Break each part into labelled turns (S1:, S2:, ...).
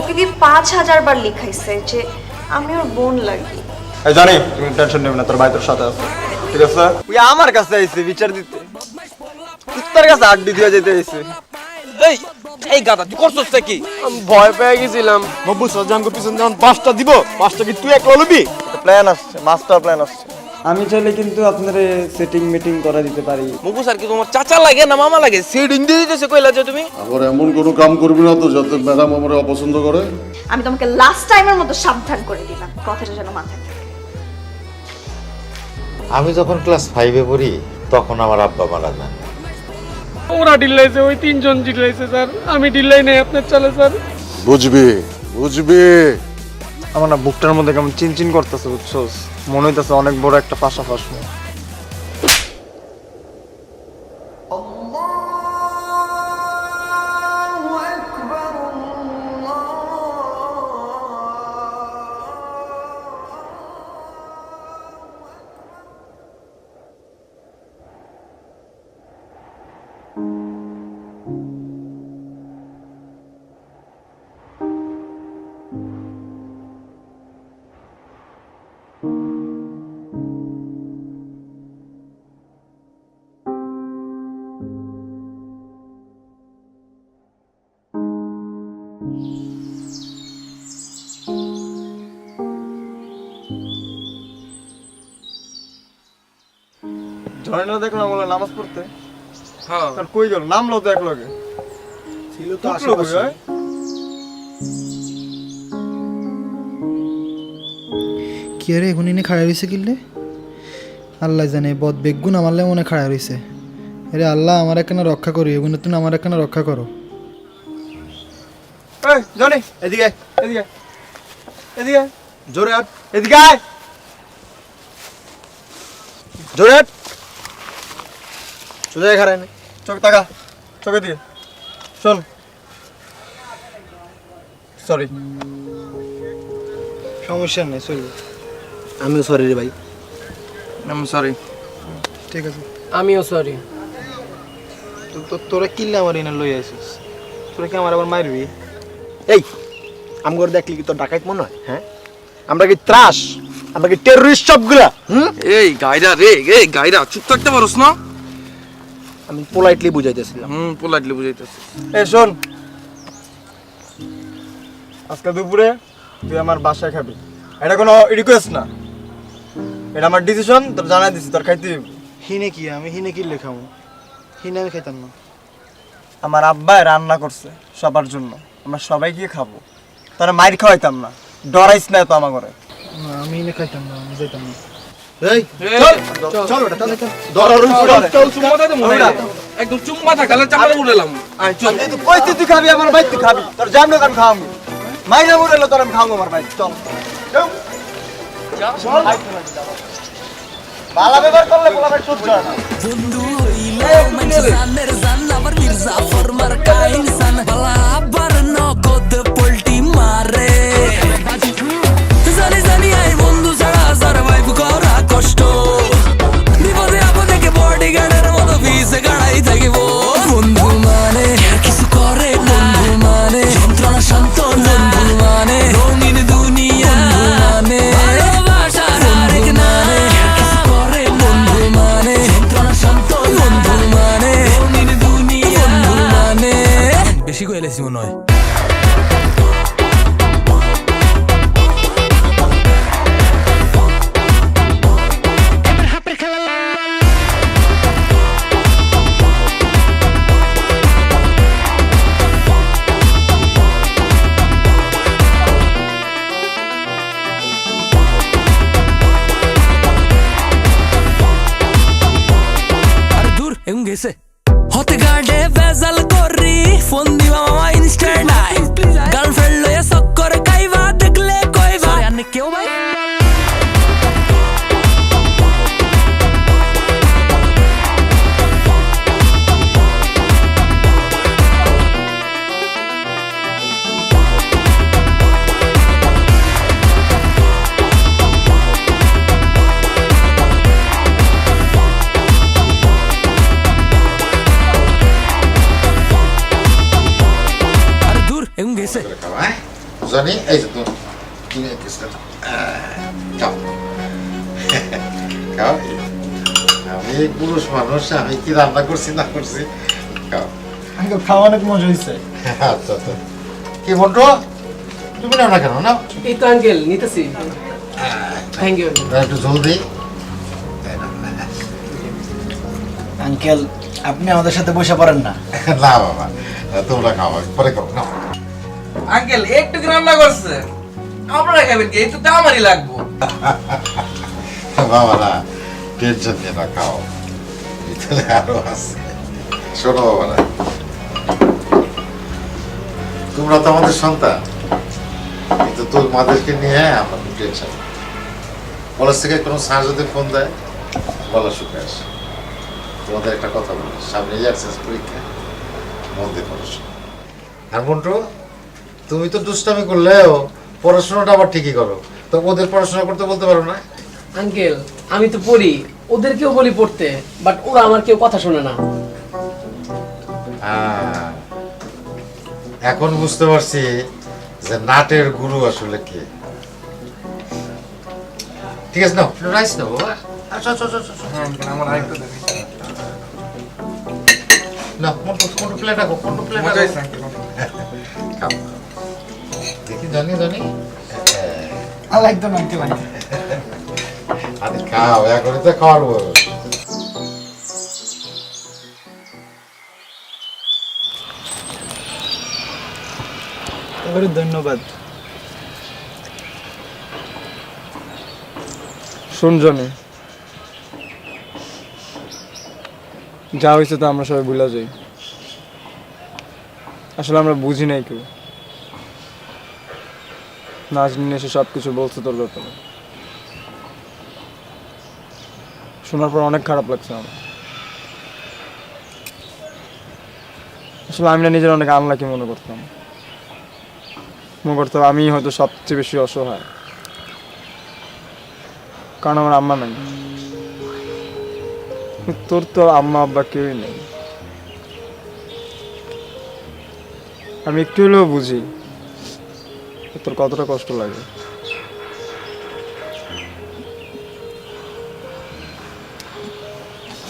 S1: ওকে দিয়ে 5000 বার লিখাইছে যে আমি ওর বোন লাগি।
S2: এই জানি তুমি টেনশন নেবে না, তোর ভাই তোর সাথে আছে, ঠিক আছে? ওই আমার কাছে আইছে বিচার দিতে, তোর কাছে আড্ডি দিয়ে যেতে আইছে।
S3: এই এই গাদা তুই করছস কি?
S2: আমি ভয় পেয়ে গেছিলাম। মব্বু সজানকে পিছন যখন 5টা দিব, 5টা কি তুই একলা লবি? একটা প্ল্যান আসছে, মাস্টার প্ল্যান আসছে। আমি চাইলে কিন্তু আপনারে সেটিং মিটিং করে দিতে পারি।
S3: মুগু স্যার কি তোমার চাচা লাগে না মামা লাগে? সেডিং দিয়ে দিতেছে কইলা যে তুমি।
S4: আবার এমন কোনো কাম করবি না তো যাতে ম্যাডাম আমারে অপছন্দ করে।
S1: আমি তোমাকে লাস্ট টাইমের মতো সাবধান করে দিলাম, কথাটা যেন মাথায় থাকে।
S5: আমি যখন ক্লাস 5-এ পড়ি তখন আমার আব্বা মারা যান।
S6: ওরা ডিলাইছে, ওই 3 জন ডিলাইছে স্যার, আমি ডিলাই নাই আপনার চলে স্যার।
S4: বুঝবি বুঝবি।
S2: আমার না বুকটার মধ্যে কেমন চিনচিন করতেছে, বুঝছস? মনে হইতেছে অনেক বড় একটা ফাঁসা ফাঁসবো। ঝর্ণা দেখলাম বলে নামাজ পড়তে।
S3: হ্যাঁ
S2: আর কই গেল? নামলো তো এক লগে ছিল তো আশেপাশে।
S7: কি রে এখন ইনি খাড়া রইছে কিল্লে? আল্লাহ জানে বদ বেগুন আমারলে মনে খাড়া রইছে। আরে আল্লাহ আমার একখানা রক্ষা করি, এগুলো তুমি আমার একখানা রক্ষা করো।
S2: এই জনি এদিকে আয়, এদিকে আয়, এদিকে আয়। জোরে আয়, এদিকে আয়, জোরে আয়। সোজা খারায় না, চোখ তাকা, চোখে দিয়ে শোন। সরি।
S7: সমস্যা নেই, চলবে।
S2: আমিও সরি রে ভাই।
S3: আমি সরি।
S7: ঠিক আছে।
S6: আমিও সরি।
S7: তোরা কিল্লে আমার এনে লই আইছিস? তোরা কি আমার আবার মারবি?
S2: এই আমগর দেখলি কি তোর ডাকাইত মনে হয়? হ্যাঁ, আমরা কি ত্রাস? আমরা কি টেররিস্ট সবগুলা?
S3: এই গাইরা রে, এই গাইরা চুপ থাকতে পারোস না?
S2: আমি পোলাইটলি বুঝাইতেছিলাম।
S3: পোলাইটলি বুঝাইতেছিস।
S2: এই শোন, আজকে দুপুরে তুই আমার বাসায় খাবি। এটা কোনো রিকোয়েস্ট না, এটা আমার ডিসিশন। তোর জানাই দিছি, তোর খাইতে হবে।
S7: হিনে কি? আমি হিনে কিল্লে খাবো? হিনে আমি খাইতাম না।
S2: আমার আব্বাই রান্না করছে সবার জন্য, আমরা সবাই গিয়ে খাবো। তারা মাইর খাওয়াইতাম না, ডরাইস না তো আমার ঘরে।
S7: না আমি হিনে খাইতাম না, আমি যাইতাম না।
S2: এই চল চল বেটা, চল চল। ধর
S3: চল চুম্মা দে মনে হয়। একদম চুম্মা থা গালে চাপড়ে উড়ালাম।
S2: আয় চল। এই তো কইতে তুই খাবি আমার ভাই, তুই খাবি। তোর জান না আমি খাওয়াবো। মাইরা মরেলো তোর আমি খাওয়াবো আমার ভাই। চল চল। বালা ব্যবহার করলে বলা ভাই সহ্য হয় না।
S8: বন্ধু হইলো জানের জান আবার মির্জাফর মার্কা ইনসান বালা আবার নগদ পোল্টি মারে জানি জানি আই বন্ধু ছাড়া সারভাইভ করা কষ্ট বিপদে আপদে কে বডিগার্ডের মতো ভিসে গাড়াই থাকিব বন্ধু মানে কিছু করে বন্ধু মানে যন্ত্রণা শান্ত বন্ধু মানে রঙিন দুনিয়া মানে ভালোবাসার আরেক নামে কিছু করে বন্ধু মানে যন্ত্রণা শান্ত বন্ধু মানে রঙিন দুনিয়া বন্ধু মানে বেশি কইলেছি মনে হয় গেছে হতে গার্ডে ভেজাল করি ফোন দিবা মামা ইনস্ট্যান্ট নাই গার্লফ্রেন্ড লয়ে সক করে কাইবা দেখলে কইবা আনে কেউ ভাই গেছে
S5: জানি এই যে তুমি খাও খাও আমি পুরুষ মানুষ আমি কি রান্না করছি না করছি খাও
S2: খাওয়া অনেক মজা হয়েছে।
S5: আচ্ছা আচ্ছা কি বন্ধু তুমি নাও না কেন না
S9: এই তো আঙ্কেল নিতেছি থ্যাংক ইউ
S5: একটু জলদি
S2: আঙ্কেল আপনি আমাদের সাথে বসে পারেন না?
S5: না বাবা তোমরা খাও পরে খাও না
S3: আঙ্কেল একটু কি রান্না করছে আপনারা খাবেন কি একটু তো আমারই লাগবো
S5: বাবা না টেনশন নিয়ে না খাও ভিতরে আরো আছে শোনো বাবা না তোমরা তো আমাদের সন্তান কিন্তু তোর মাদেরকে নিয়ে আমরা খুব টেনশন কলেজ থেকে কোনো স্যার যদি ফোন দেয় বলা শুনে আসে তোমাদের একটা কথা বলি সামনে ইয়ারসেন্স পরীক্ষা মন দিয়ে পড়াশোনা আর মন্টু তুমি তো দুষ্টামি করলেও পড়াশোনাটা আবার ঠিকই করো তো ওদের পড়াশোনা করতে বলতে পারো না
S9: আঙ্কেল আমি তো পড়ি ওদেরকেও বলি পড়তে বাট ওরা আমার কেউ কথা শোনে না
S5: এখন বুঝতে পারছি যে নাটের গুরু আসলে কে ঠিক আছে নাও রাইস নাও বাবা আচ্ছা আচ্ছা আচ্ছা
S3: আমার আরেকটু দেন
S5: না কোন প্লেট রাখো কোন প্লেট
S3: মজা হয়েছে
S5: রাখো
S3: আঙ্কেল
S5: খাও দেখি জানি জানি
S2: আলাইক তো আঙ্কেল
S5: আরে খাও এখনই তো খাওয়ার বয়স
S2: এবারে ধন্যবাদ।
S6: শুন জনি, যা হয়েছে তো আমরা সবাই ভুলে যাই। আসলে আমরা বুঝি নাই কেউ, নাজনীন এসে সব কিছু বলছে তোর ব্যাপারে। শোনার পর অনেক খারাপ লাগছে আমার। আসলে আমি না নিজের অনেক আনলাকি মনে করতাম, আমি হয়তো সবচেয়ে বেশি অসহায়, কারণ আমার আম্মা নাই। তোর তো আম্মা আব্বা কেউই নেই। আমি একটু হলেও বুঝি তোর কতটা কষ্ট লাগে।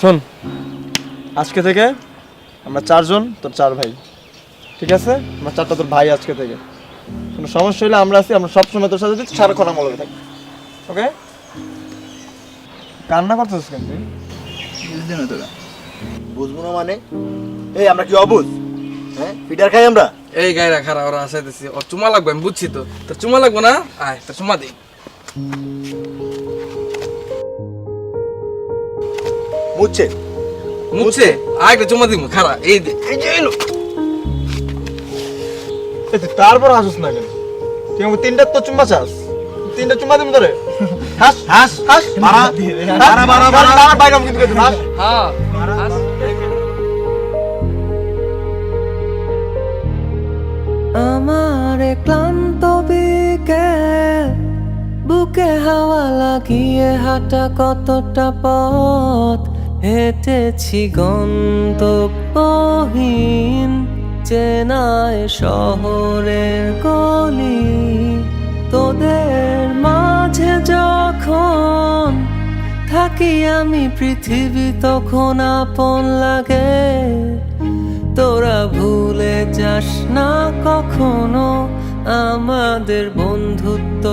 S6: শোন, আজকে থেকে আমরা 4 জন, তোর 4 ভাই, ঠিক আছে? আমরা 4টা তোর ভাই আজকে থেকে। কোনো সমস্যা হলে আমরা আছি, আমরা সবসময় তোর সাথে দিচ্ছি, সারাক্ষণ আমার লগে থাকি, ওকে? কান্না করতেছিস কেন তুই?
S2: বুঝলি না তোরা? বুঝবো না মানে? এই আমরা কি অবুঝ? হ্যাঁ, ফিডার খাই আমরা?
S3: এই গায়রা খারা ওরা আসাইতেছি ওর চুমা লাগবে আমি বুঝছি তো তোর চুমা লাগবো না আয় তোর চুমা দিই
S2: মুচ্ছে
S3: মুছে আয় একটা চুমা দিব খারা এই দে এই যে এলো
S6: তুই তারপর হাসিস না কেন? তুই আমাকে 3টা তো চুম্মা চাস, 3টা চুম্মা দিম তোরে। হাস হাস হাস, মারা মারা মারা মারা বাইরাম কিন্তু করতে হাস।
S3: হ্যাঁ
S8: আমার ক্লান্ত বিকেল বুকে হাওয়া লাগিয়ে হাঁটা কতটা পথ হেঁটেছি গন্তব্যহীন চেনায় শহরের গলি তোদের মাঝে যখন থাকি আমি পৃথিবী তখন আপন লাগে তোরা ভুলে যাস না কখনো আমাদের বন্ধুত্ব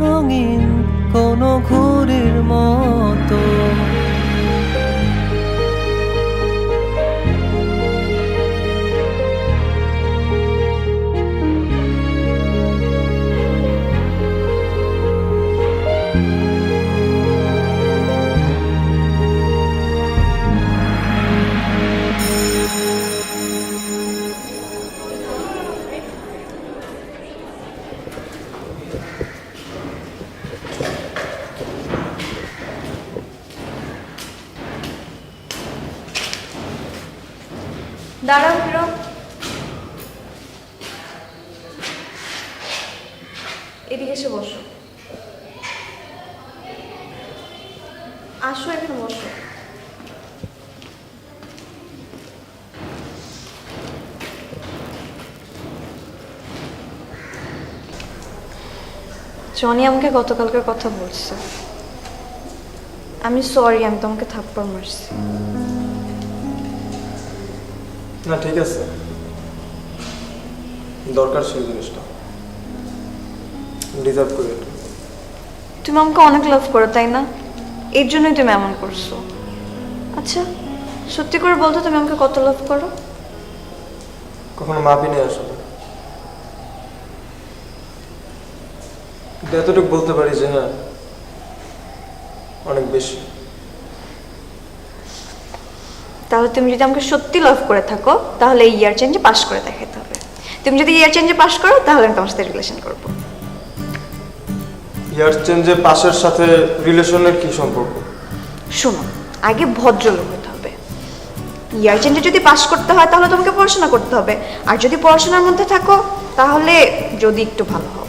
S8: রঙিন কোনো ঘুড়ির মতো
S1: দাঁড়াও হিরো, এদিকে এসে বসো। আসো এখানে বসো। জনি আমাকে গতকালকের কথা বলছে। আমি সরি, আমি তোমাকে থাপ্পড় মারছি।
S6: না ঠিক আছে, দরকার সেই জিনিসটা, ডিজার্ভ করি এটা।
S1: তুমি আমাকে অনেক লাভ করো তাই না? এর জন্যই তুমি এমন করছো। আচ্ছা সত্যি করে বলতো, তুমি আমাকে কত লাভ করো?
S6: কখনো মাপি নেই আসলে, কিন্তু এতটুকু বলতে পারি যে হ্যাঁ অনেক বেশি।
S1: তাহলে তুমি যদি আমাকে সত্যি লাভ করে থাকো তাহলে এই ইয়ার চেঞ্জে পাস করে দেখাতে হবে। তুমি যদি ইয়ার চেঞ্জে পাস করো তাহলে আমি তোমার সাথে রিলেশন করব।
S6: ইয়ার চেঞ্জে পাশের সাথে রিলেশনের কি সম্পর্ক?
S1: শোনো, আগে ভদ্রলোক হতে হবে। ইয়ার চেঞ্জে যদি পাস করতে হয় তাহলে তোমাকে পড়াশোনা করতে হবে, আর যদি পড়াশোনার মধ্যে থাকো তাহলে যদি একটু ভালো হও।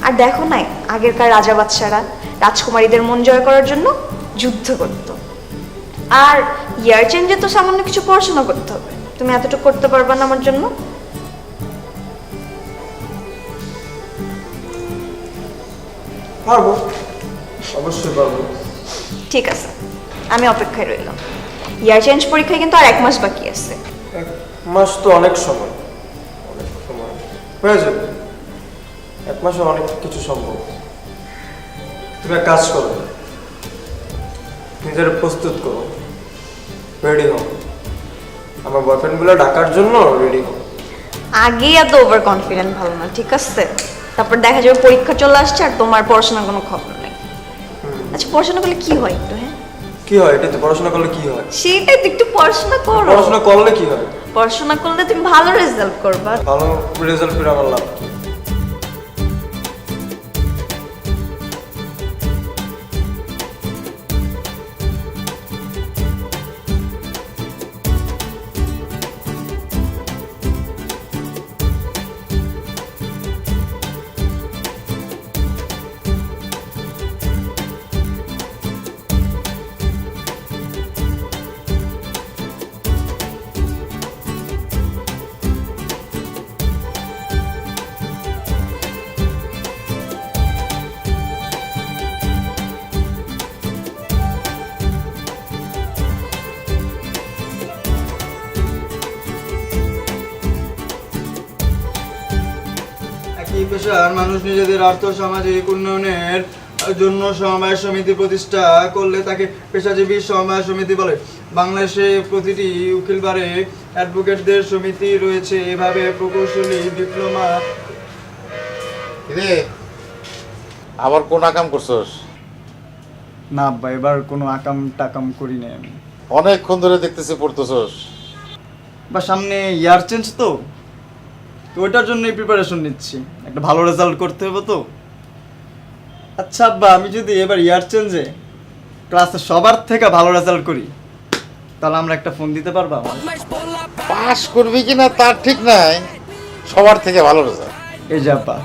S1: আর দেখো নাই আগেরকার রাজা বাদশারা রাজকুমারীদের মন জয় করার জন্য যুদ্ধ করতো। আর ইয়ার চেঞ্জে তো সামান্য কিছু পড়াশোনা করতে হবে। তুমি এতটুকু করতে পারবে না আমার জন্য?
S6: পারবো, অবশ্যই পারবো।
S1: ঠিক আছে, আমি অপেক্ষায় রইলাম। ইয়ার চেঞ্জ পরীক্ষায় কিন্তু আর 1 মাস বাকি আছে।
S6: 1 মাস তো অনেক সময়, অনেক সময় হয়ে যাবে। 1 মাসে অনেক কিছু সম্ভব। তুমি এক কাজ করো, নিজের প্রস্তুত করো, রেডি হও, আমার বয়ফ্রেন্ডগুলো ডাকার জন্য রেডি হও।
S1: আগেই এত ওভার কনফিডেন্ট ভালো না, ঠিক আছে? তারপর দেখা যাবে পরীক্ষা চলে আসছে আর তোমার পড়াশোনার কোনো খবর নেই। আচ্ছা পড়াশোনা করলে কি হয় একটু? হ্যাঁ
S6: কি হয় এটা? তো পড়াশোনা করলে কি হয়?
S1: সেটাই তো, একটু পড়াশোনা করো।
S6: পড়াশোনা করলে কি হয়?
S1: পড়াশোনা করলে তুমি ভালো রেজাল্ট করবা।
S6: ভালো রেজাল্ট করে আমার লাভ কি?
S7: একই পেশার মানুষ নিজেদের আর্থ সামাজিক উন্নয়নের জন্য সমবায় সমিতি প্রতিষ্ঠা করলে তাকে পেশাজীবী সমবায় সমিতি বলে। বাংলাদেশে প্রতিটি উকিলবারে অ্যাডভোকেটদের সমিতি রয়েছে। এভাবে প্রকৌশলী, ডিপ্লোমা।
S5: রে আবার কোন আকাম করছস?
S7: না আব্বা, এবার কোনো আকাম টাকাম করি নাই আমি।
S5: অনেকক্ষণ ধরে দেখতেছি পড়তেছস।
S7: বা সামনে ইয়ার চেঞ্জ তো ওইটার জন্যই প্রিপারেশন নিচ্ছি, একটা ভালো রেজাল্ট করতে হবে তো। আচ্ছা আব্বা, আমি যদি এবার ইয়ার চেঞ্জে ক্লাসে সবার থেকে ভালো রেজাল্ট করি তাহলে আমরা একটা ফোন দিতে পারবো?
S5: পাস করবি কিনা তার ঠিক নাই, সবার থেকে ভালো রেজাল্ট।
S7: এই যে আব্বা,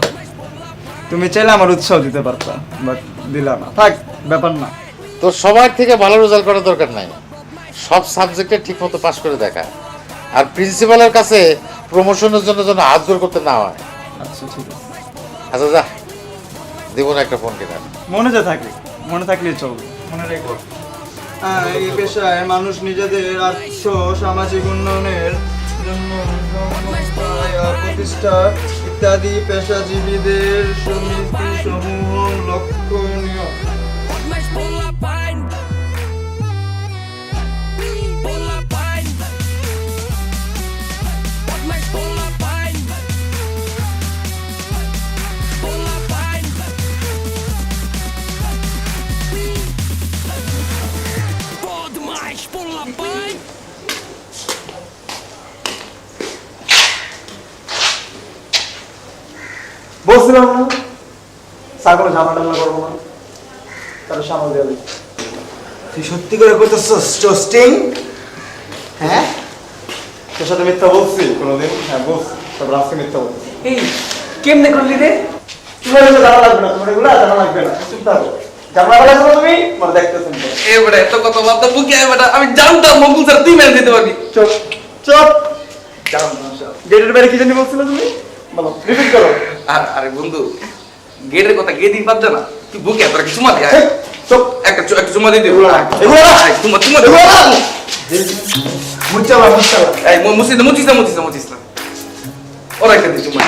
S7: তুমি চাইলে আমার উৎসাহ দিতে পারতা, বাট দিলা না। থাক, ব্যাপার না।
S5: তো সবার থেকে ভালো রেজাল্ট করার দরকার নাই, সব সাবজেক্টে ঠিকমতো পাস করে দেখা। আর প্রিন্সিপালের কাছে প্রমোশনের জন্য যেন হাত জোর করতে না হয়।
S7: আচ্ছা ঠিক আছে।
S5: আচ্ছা যা, দিব না একটা ফোন কিনা।
S7: মনে থাকলেই চলবে, মনে রেখো। এই পেশায় মানুষ নিজেদের আর্থ সামাজিক উন্নয়নের জন্য সংস্থায় প্রতিষ্ঠা ইত্যাদি পেশাজীবীদের সমিতি সমূহ লক্ষণীয়।
S6: বলছিলাম না স্যার কোনো ঝামেলা টামেলা করবো না, তাহলে সামাল দিয়ে দিই।
S2: তুই সত্যি করে করতেছস টোস্টিং? হ্যাঁ,
S6: তোর সাথে মিথ্যা বলছি কোনোদিন? হ্যাঁ বলছি, তারপর আজকে মিথ্যা বলছি।
S9: এই কেমনে করলি রে?
S6: তোমার এগুলো জানা লাগবে না, তোমার এগুলো জানা লাগবে না, চুপ থাকো। জানা ফেলেছো তুমি, মানে দেখতেছেন তো।
S3: এবারে এত কথা বাদ বুকে এবারে আমি জানতাম মকুল স্যার তুই মেরে দিতে পারবি।
S6: চুপ চুপ। গেটের বাইরে কি জানি বলছিলে তুমি? বলো, রিপিট করো।
S3: আরে বন্ধু গেটের কথা গেট দিন পারবে না তুই বুকে তোর একটা চুমা দে আয়।
S2: চুপ
S3: একটা চুমা দিয়ে দিও
S2: এগুলো না।
S3: আয়, চুমা চুমা দে
S2: মুচ্চালা মুচ্চালা
S3: এই মুচিস না ওরা একটা দে চুমা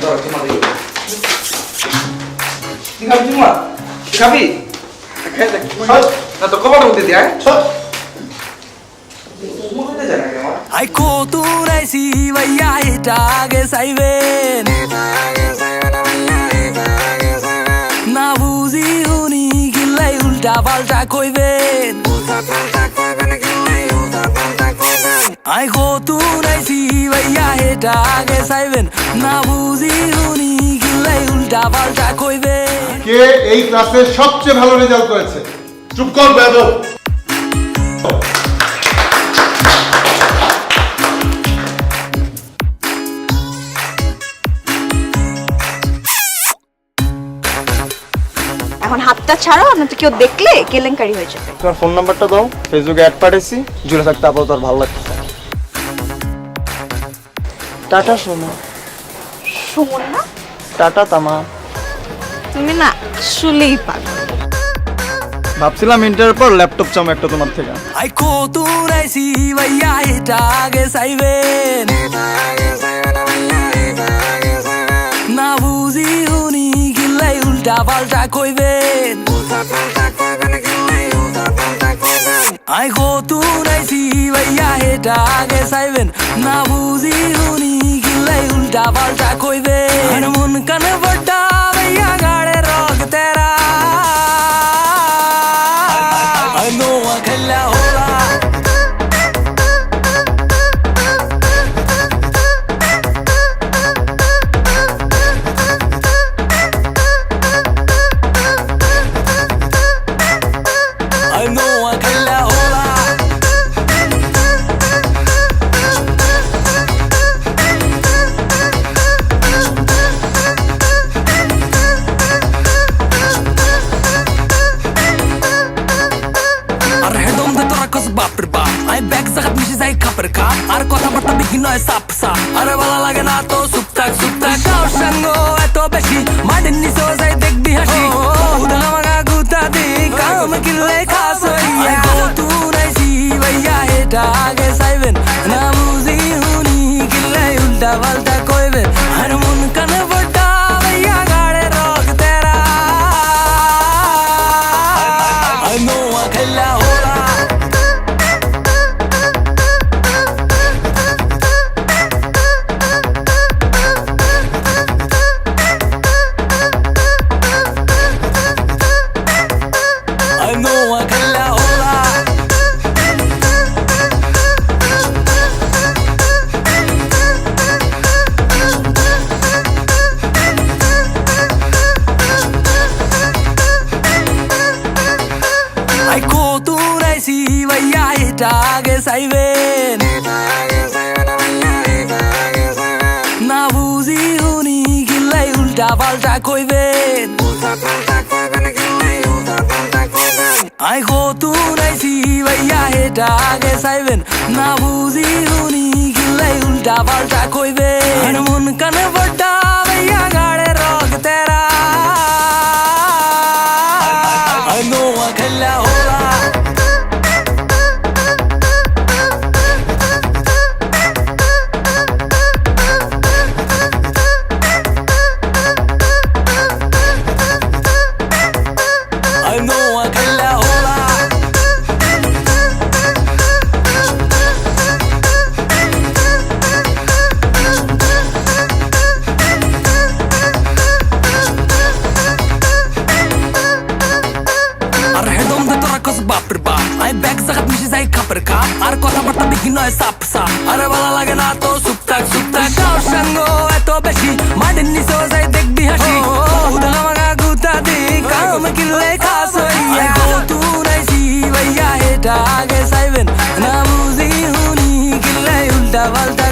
S3: তোর চুমা দে তুই খাবি চুমা তুই খাবি খেয়ে দেখ না তো কবারের মধ্যে দিয়ে আয় চুমা খেতে যায় না রে আমার
S8: Ay kotunaisi vaya itage saiven Na buzi huni gillai ulta palta koiben Ay kotunaisi vaya itage saiven Na buzi huni gillai ulta palta koiben
S4: কে এই ক্লাসে সবচেয়ে ভালো রেজাল্ট করেছে? চুপ কর বেয়াদব।
S1: এখন হাতটা ছাড়ো, না তো কেউ দেখলে কেলেঙ্কারি হয়ে যাবে।
S6: তোমার ফোন নাম্বারটা দাও, ফেসবুকে অ্যাড পাঠাইছি, জুড়ে থাকতে আপাতত আর ভালো লাগছে না। টাটা সোনা,
S1: সুমন না,
S6: টাটা তামা।
S1: তুমি না আসলেই পাগল।
S6: ভাবছিলাম ইন্টারের পর ল্যাপটপ চাম একটা তোমার থেকে।
S8: Ay kotunaisi vaya itage saiven Na buzi huni gillai ulta palta koiben Ay kotunaisi vaya itage saiven Na buzi huni gillai ulta palta koiben Har mon kan vadda vaya gaade rog tera Ay no akhla hola I know I can la hola Ar hedom de tora kos bapr bap I back zagat mishi zai kapr kap Ar kotha barta bigino e sap sap Ar bala lage na to suptak Kao shango eto beshi Madin niso zai dekbi hashi Uda maga guta di Kaam kille khaso I go to naisi vaya heta age saiven Na buzi huni kille ulta balta koiben Har mun kan vadda vaya gaade rog tera I know I can la hola I know I can la hola Ay kotunaisi vaya itage saiven Na buzi huni gillai ulta palta koiben Ay kotunaisi vaya itage saiven Na buzi huni gillai ulta palta koiben Har mon kan vadda vaya gaade rog tera I know I can la hola I know I can la hola Ar hedom de tora kos bapr bap I back zagat mishi zai kapr kap Ar kotha barta bigino e sap sap Ar bala lage na to suptak Kao shango eto beshi Madin niso zai dekbi hashi Uda maga guta di Kaam kille khaso I go to naisi vaya heta age saiven Na buzi huni kille ulta balta